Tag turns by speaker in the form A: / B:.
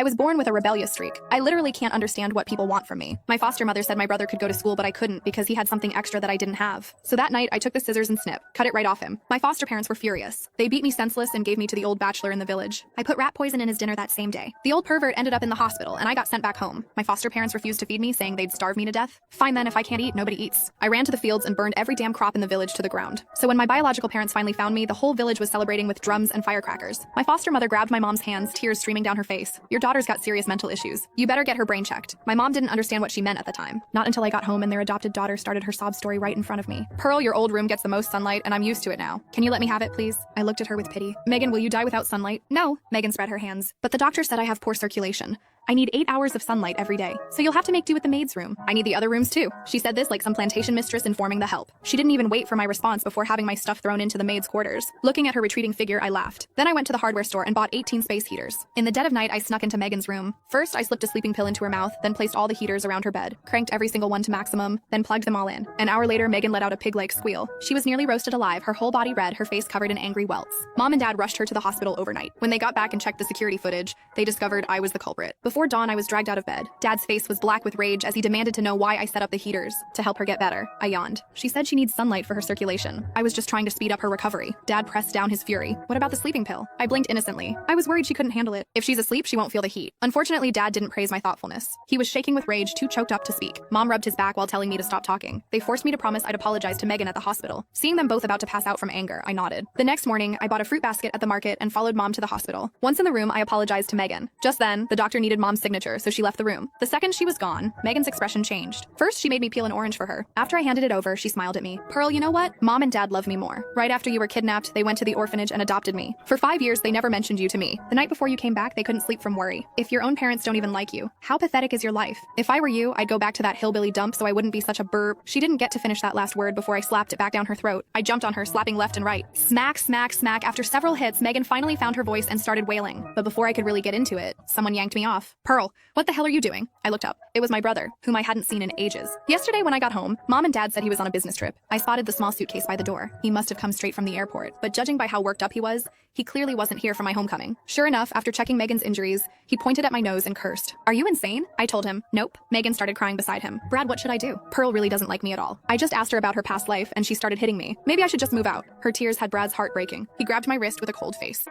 A: I was born with a rebellious streak. I literally can't understand what people want from me. My foster mother said my brother could go to school, but I couldn't because he had something extra that I didn't have. So that night, I took the scissors and snip, cut it right off him. My foster parents were furious. They beat me senseless and gave me to the old bachelor in the village. I put rat poison in his dinner that same day. The old pervert ended up in the hospital, and I got sent back home. My foster parents refused to feed me, saying they'd starve me to death. Fine then, if I can't eat, nobody eats. I ran to the fields and burned every damn crop in the village to the ground. So when my biological parents finally found me, the whole village was celebrating with drums and firecrackers. My foster mother grabbed my mom's hands, tears streaming down her face. Your daughter's got serious mental issues. You better get her brain checked. My mom didn't understand what she meant at the time. Not until I got home and their adopted daughter started her sob story right in front of me. Pearl, your old room gets the most sunlight and I'm used to it now. Can you let me have it, please? I looked at her with pity. Megan, will you die without sunlight? No. Megan spread her hands. But the doctor said I have poor circulation. I need 8 hours of sunlight every day, so you'll have to make do with the maid's room. I need the other rooms too. She said this like some plantation mistress informing the help. She didn't even wait for my response before having my stuff thrown into the maid's quarters. Looking at her retreating figure, I laughed. Then I went to the hardware store and bought 18 space heaters. In the dead of night, I snuck into Megan's room. First, I slipped a sleeping pill into her mouth, then placed all the heaters around her bed, cranked every single one to maximum, then plugged them all in. An hour later, Megan let out a pig-like squeal. She was nearly roasted alive, her whole body red, her face covered in angry welts. Mom and Dad rushed her to the hospital overnight. When they got back and checked the security footage, they discovered I was the culprit. Before dawn, I was dragged out of bed. Dad's face was black with rage as he demanded to know why I set up the heaters. To help her get better. I yawned. She said she needs sunlight for her circulation. I was just trying to speed up her recovery. Dad pressed down his fury. What about the sleeping pill? I blinked innocently. I was worried she couldn't handle it. If she's asleep, she won't feel the heat. Unfortunately, Dad didn't praise my thoughtfulness. He was shaking with rage, too choked up to speak. Mom rubbed his back while telling me to stop talking. They forced me to promise I'd apologize to Megan at the hospital. Seeing them both about to pass out from anger, I nodded. The next morning, I bought a fruit basket at the market and followed Mom to the hospital. Once in the room, I apologized to Megan. Just then, the doctor needed Mom's signature, so she left the room. The second she was gone, Megan's expression changed. First, she made me peel an orange for her. After I handed it over, she smiled at me. Pearl, you know what? Mom and Dad love me more. Right after you were kidnapped, they went to the orphanage and adopted me. For 5 years, they never mentioned you to me. The night before you came back, they couldn't sleep from worry. If your own parents don't even like you, how pathetic is your life? If I were you, I'd go back to that hillbilly dump so I wouldn't be such a burp. She didn't get to finish that last word before I slapped it back down her throat. I jumped on her, slapping left and right. Smack, smack, smack. After several hits, Megan finally found her voice and started wailing. But before I could really get into it, someone yanked me off. Pearl, what the hell are you doing? I looked up. It was my brother, whom I hadn't seen in ages. Yesterday when I got home, Mom and Dad said he was on a business trip. I spotted the small suitcase by the door. He must have come straight from the airport, but judging by how worked up he was, he clearly wasn't here for my homecoming. Sure enough, after checking Megan's injuries, he pointed at my nose and cursed. Are you insane? I told him, nope. Megan started crying beside him. Brad, what should I do? Pearl really doesn't like me at all. I just asked her about her past life and she started hitting me. Maybe I should just move out. Her tears had Brad's heart breaking. He grabbed my wrist with a cold face.